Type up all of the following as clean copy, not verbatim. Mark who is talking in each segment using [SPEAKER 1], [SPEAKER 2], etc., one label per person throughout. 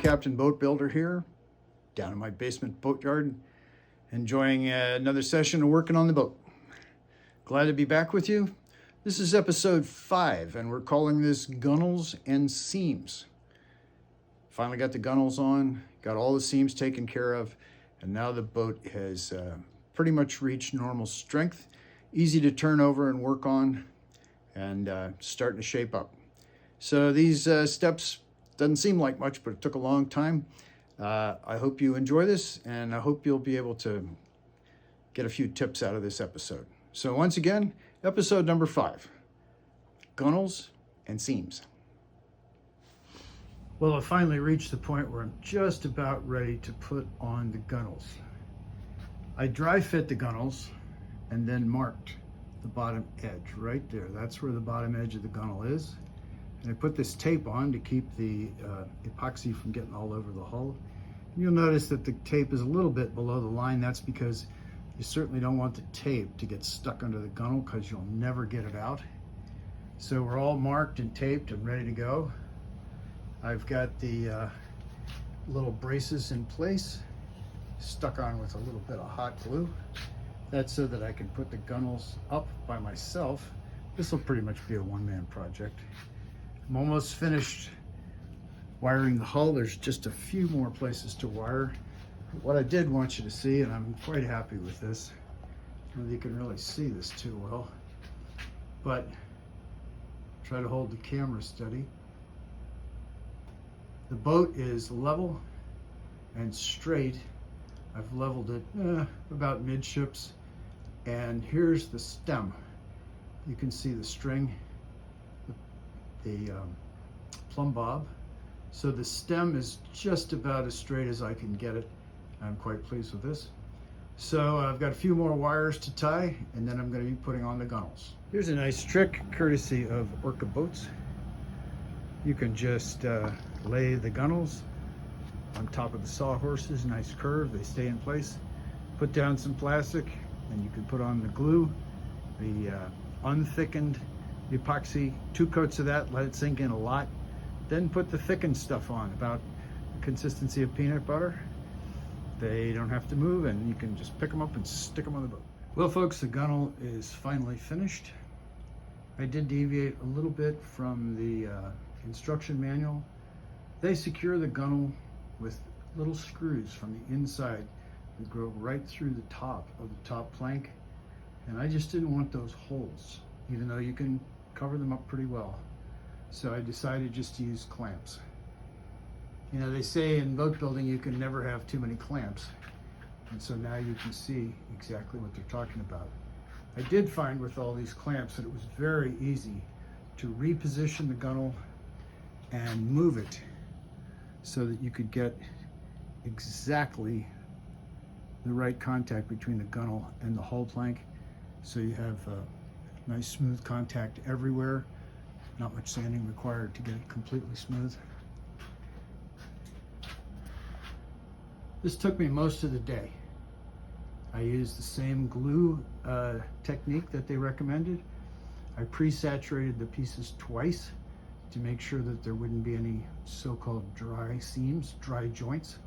[SPEAKER 1] Captain Boat Builder here, down in my basement boatyard, enjoying another session of working on the boat. Glad to be back with you. This is episode 5, and we're calling this Gunnels and Seams. Finally got the gunnels on, got all the seams taken care of, and now the boat has pretty much reached normal strength, easy to turn over and work on, and starting to shape up. So these steps doesn't seem like much, but it took a long time. I hope you enjoy this, and I hope you'll be able to get a few tips out of this episode. So once again, episode number 5, Gunnels and Seams. Well, I finally reached the point where I'm just about ready to put on the gunnels. I dry fit the gunnels and then marked the bottom edge right there. That's where the bottom edge of the gunnel is. And I put this tape on to keep the epoxy from getting all over the hull. And you'll notice that the tape is a little bit below the line. That's because you certainly don't want the tape to get stuck under the gunnel, because you'll never get it out. So we're all marked and taped and ready to go. I've got the little braces in place, stuck on with a little bit of hot glue. That's so that I can put the gunnels up by myself. This will pretty much be a one-man project. I'm almost finished wiring the hull. There's just a few more places to wire. What I did want you to see, and I'm quite happy with this, I don't know if you can really see this too well, but try to hold the camera steady. The boat is level and straight. I've leveled it about midships, and here's the stem. You can see the string, the plumb bob. So the stem is just about as straight as I can get it. I'm quite pleased with this. So I've got a few more wires to tie, and then I'm going to be putting on the gunnels. Here's a nice trick courtesy of Orca Boats. You can just lay the gunnels on top of the sawhorses, nice curve, they stay in place. Put down some plastic, and you can put on the glue, the unthickened epoxy, 2 coats of that, let it sink in a lot. Then put the thickened stuff on, about the consistency of peanut butter. They don't have to move, and you can just pick them up and stick them on the boat. Well folks, the gunnel is finally finished. I did deviate a little bit from the instruction manual. They secure the gunnel with little screws from the inside that go right through the top of the top plank. And I just didn't want those holes, even though you can cover them up pretty well. So I decided just to use clamps. You know, they say in boat building you can never have too many clamps. And so now you can see exactly what they're talking about. I did find with all these clamps that it was very easy to reposition the gunnel and move it so that you could get exactly the right contact between the gunnel and the hull plank. So you have nice smooth contact everywhere. Not much sanding required to get it completely smooth. This took me most of the day. I used the same glue technique that they recommended. I pre-saturated the pieces twice to make sure that there wouldn't be any so-called dry seams, dry joints.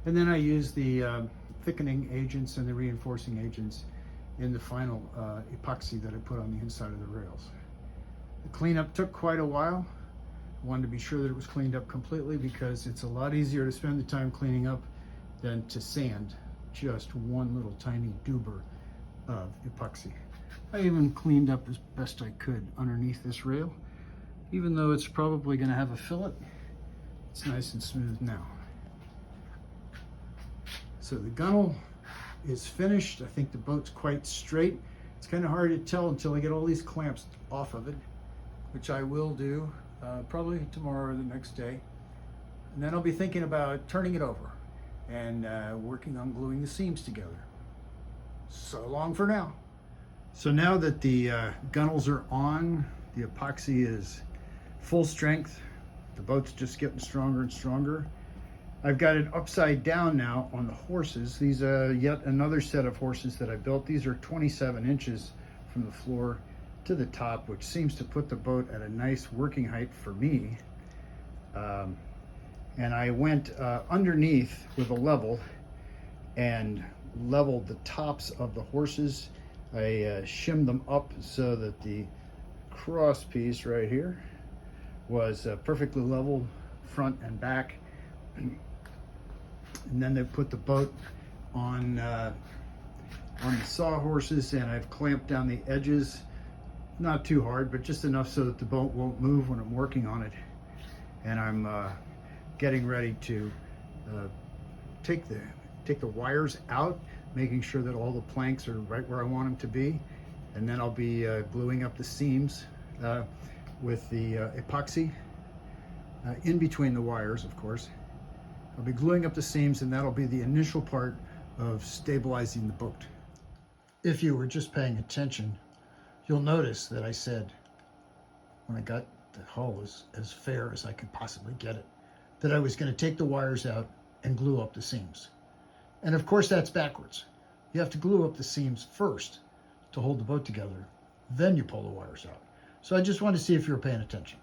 [SPEAKER 1] And then I used the thickening agents and the reinforcing agents in the final epoxy that I put on the inside of the rails. The cleanup took quite a while. I wanted to be sure that it was cleaned up completely, because it's a lot easier to spend the time cleaning up than to sand just one little tiny doober of epoxy. I even cleaned up as best I could underneath this rail. Even though it's probably going to have a fillet, it's nice and smooth now. So the gunnel is finished. I think the boat's quite straight. It's kind of hard to tell until I get all these clamps off of it, which I will do probably tomorrow or the next day. And then I'll be thinking about turning it over and working on gluing the seams together. So long for now. So now that the gunnels are on, the epoxy is full strength, the boat's just getting stronger and stronger. I've got it upside down now on the horses. These are yet another set of horses that I built. These are 27 inches from the floor to the top, which seems to put the boat at a nice working height for me. and I went underneath with a level and leveled the tops of the horses. I shimmed them up so that the cross piece right here was perfectly level front and back. And then they put the boat on the sawhorses, and I've clamped down the edges, not too hard, but just enough so that the boat won't move when I'm working on it. And I'm getting ready to take the wires out, making sure that all the planks are right where I want them to be, and then I'll be gluing up the seams with the epoxy in between the wires, of course. I'll be gluing up the seams, and that'll be the initial part of stabilizing the boat. If you were just paying attention, you'll notice that I said, when I got the hull as fair as I could possibly get it, that I was going to take the wires out and glue up the seams. And of course that's backwards. You have to glue up the seams first to hold the boat together, then you pull the wires out. So I just wanted to see if you were paying attention.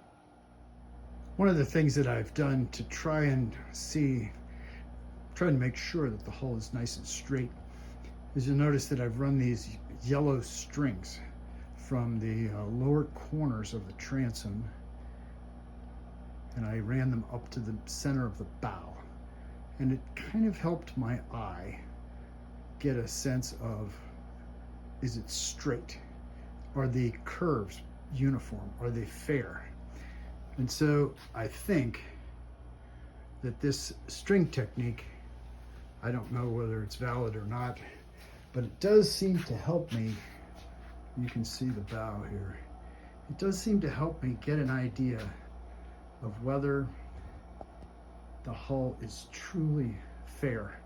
[SPEAKER 1] One of the things that I've done to try and make sure that the hull is nice and straight is you'll notice that I've run these yellow strings from the lower corners of the transom, and I ran them up to the center of the bow. And it kind of helped my eye get a sense of, is it straight? Are the curves uniform? Are they fair? And so I think that this string technique, I don't know whether it's valid or not, but it does seem to help me. You can see the bow here. It does seem to help me get an idea of whether the hull is truly fair.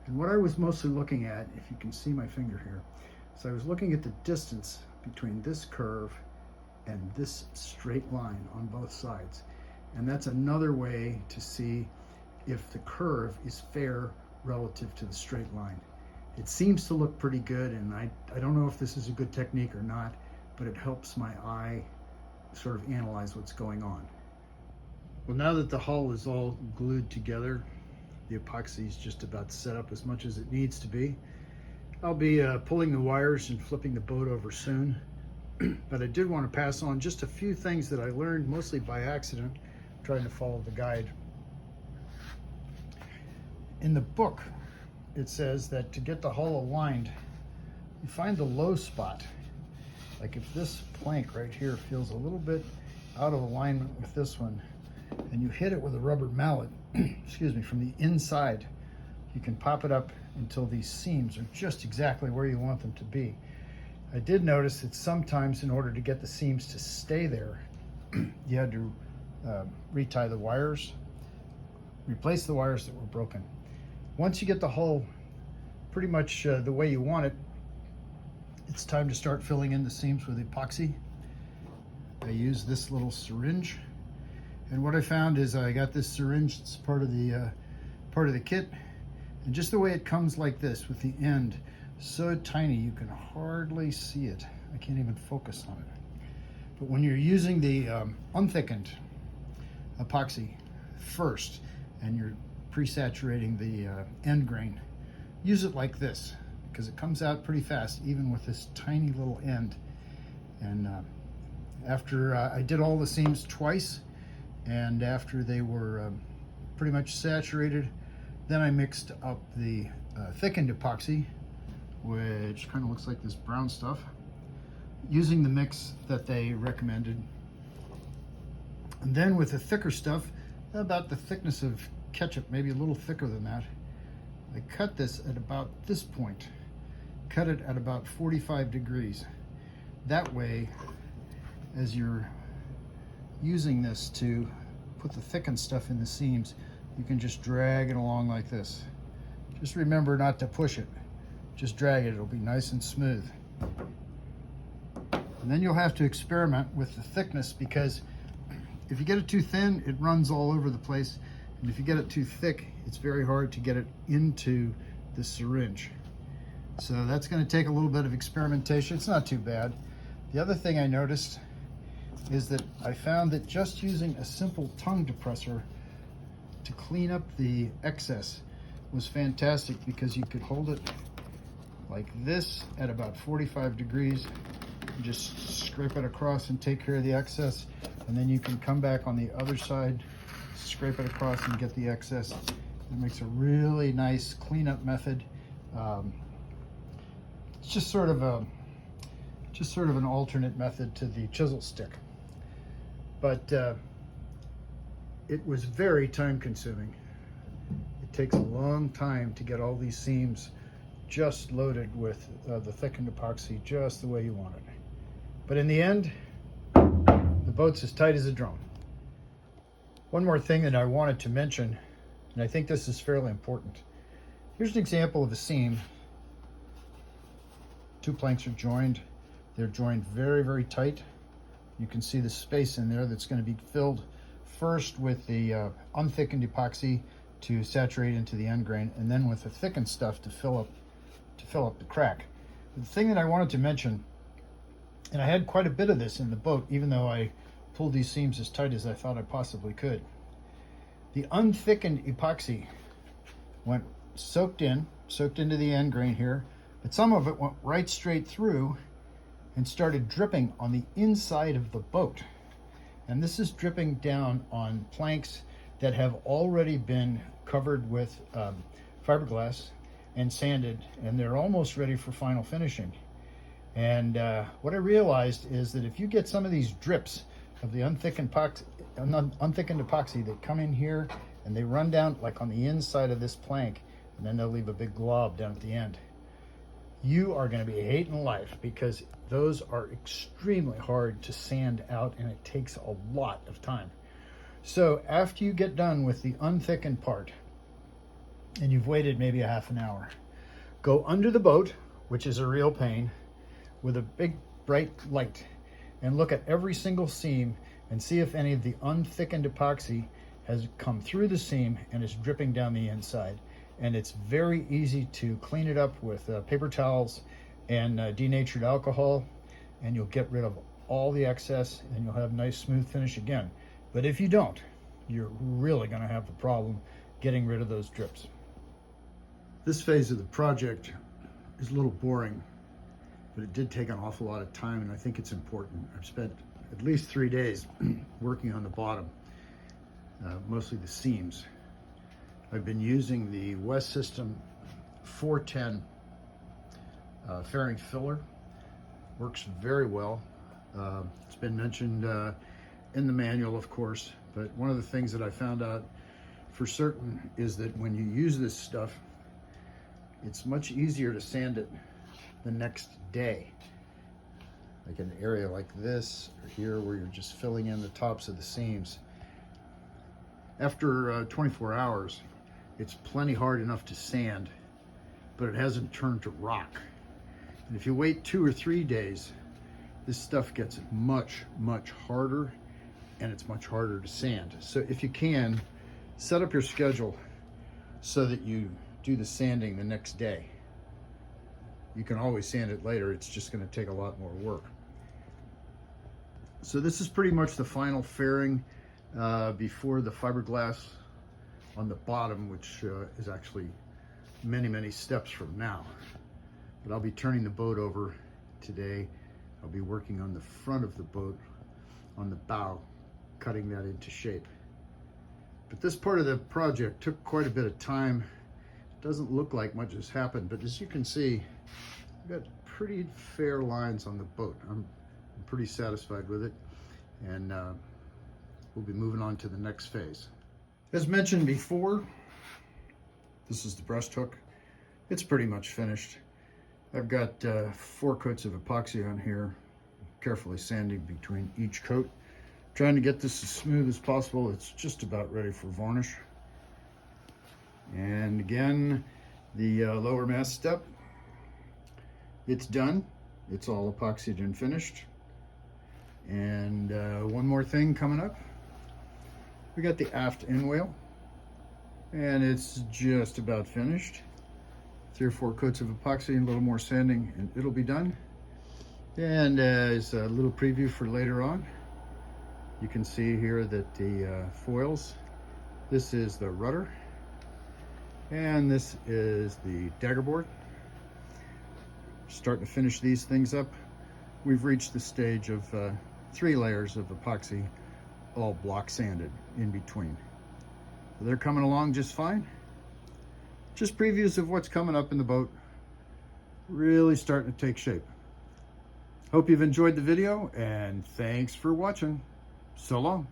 [SPEAKER 1] And what I was mostly looking at, if you can see my finger here, so I was looking at the distance between this curve and this straight line on both sides. And that's another way to see if the curve is fair relative to the straight line. It seems to look pretty good, and I don't know if this is a good technique or not, but it helps my eye sort of analyze what's going on. Well, now that the hull is all glued together, the epoxy is just about set up as much as it needs to be. I'll be pulling the wires and flipping the boat over soon. But I did want to pass on just a few things that I learned, mostly by accident, trying to follow the guide. In the book, it says that to get the hull aligned, you find the low spot. Like if this plank right here feels a little bit out of alignment with this one, and you hit it with a rubber mallet, excuse me, from the inside, you can pop it up until these seams are just exactly where you want them to be. I did notice that sometimes in order to get the seams to stay there, you had to retie the wires, replace the wires that were broken. Once you get the hull pretty much the way you want it, it's time to start filling in the seams with epoxy. I use this little syringe, and what I found is I got this syringe, it's part of the kit, and just the way it comes like this with the end so tiny you can hardly see it. I can't even focus on it. But when you're using the unthickened epoxy first and you're pre-saturating the end grain, use it like this, because it comes out pretty fast even with this tiny little end. And after I did all the seams twice, and after they were pretty much saturated, then I mixed up the thickened epoxy, which kind of looks like this brown stuff, using the mix that they recommended. And then with the thicker stuff, about the thickness of ketchup, maybe a little thicker than that, I cut this at about this point, cut it at about 45 degrees. That way, as you're using this to put the thickened stuff in the seams, you can just drag it along like this. Just remember not to push it. Just drag it, it'll be nice and smooth. And then you'll have to experiment with the thickness, because if you get it too thin, it runs all over the place. And if you get it too thick, it's very hard to get it into the syringe. So that's going to take a little bit of experimentation. It's not too bad. The other thing I noticed is that I found that just using a simple tongue depressor to clean up the excess was fantastic because you could hold it like this at about 45 degrees, and just scrape it across and take care of the excess. And then you can come back on the other side, scrape it across and get the excess. It makes a really nice cleanup method. It's just sort of an alternate method to the chisel stick. But it was very time consuming. It takes a long time to get all these seams just loaded with the thickened epoxy just the way you want it. But in the end, the boat's as tight as a drum. One more thing that I wanted to mention, and I think this is fairly important. Here's an example of a seam. Two planks are joined. They're joined very, very tight. You can see the space in there that's going to be filled first with the unthickened epoxy to saturate into the end grain, and then with the thickened stuff to fill up the crack. The thing that I wanted to mention, and I had quite a bit of this in the boat, even though I pulled these seams as tight as I thought I possibly could. The unthickened epoxy went soaked into the end grain here, but some of it went right straight through and started dripping on the inside of the boat. And this is dripping down on planks that have already been covered with fiberglass and sanded, and they're almost ready for final finishing. And what I realized is that if you get some of these drips of the unthickened epoxy that come in here and they run down like on the inside of this plank, and then they'll leave a big glob down at the end, you are going to be hating life, because those are extremely hard to sand out and it takes a lot of time. So after you get done with the unthickened part and you've waited maybe a half an hour, go under the boat, which is a real pain, with a big bright light, and look at every single seam and see if any of the unthickened epoxy has come through the seam and is dripping down the inside. And it's very easy to clean it up with paper towels and denatured alcohol, and you'll get rid of all the excess and you'll have a nice smooth finish again. But if you don't, you're really going to have a problem getting rid of those drips. This phase of the project is a little boring, but it did take an awful lot of time, and I think it's important. I've spent at least 3 days working on the bottom, mostly the seams. I've been using the West System 410 fairing filler. Works very well. It's been mentioned in the manual, of course, but one of the things that I found out for certain is that when you use this stuff, it's much easier to sand it the next day. Like an area like this or here where you're just filling in the tops of the seams. After 24 hours, it's plenty hard enough to sand, but it hasn't turned to rock. And if you wait 2 or 3 days, this stuff gets much, much harder, and it's much harder to sand. So if you can, set up your schedule so that you do the sanding the next day. You can always sand it later, it's just going to take a lot more work. So this is pretty much the final fairing before the fiberglass on the bottom, which is actually many, many steps from now. But I'll be turning the boat over today. I'll be working on the front of the boat, on the bow, cutting that into shape. But this part of the project took quite a bit of time. It doesn't look like much has happened, but as you can see, I've got pretty fair lines on the boat. I'm pretty satisfied with it, and we'll be moving on to the next phase. As mentioned before, this is the breast hook. It's pretty much finished. I've got 4 coats of epoxy on here, carefully sanding between each coat. Trying to get this as smooth as possible. It's just about ready for varnish. And again, the lower mast step, it's done. It's all epoxied and finished. And one more thing coming up. We got the aft end wheel, and it's just about finished. 3 or 4 coats of epoxy and a little more sanding, and it'll be done. And as a little preview for later on, you can see here that the foils This is the rudder, and this is the dagger board. Starting to finish these things up. We've reached the stage of 3 layers of epoxy, all block sanded in between. So they're coming along just fine. Just previews of what's coming up in the boat. Really starting to take shape. Hope you've enjoyed the video, and thanks for watching. So long.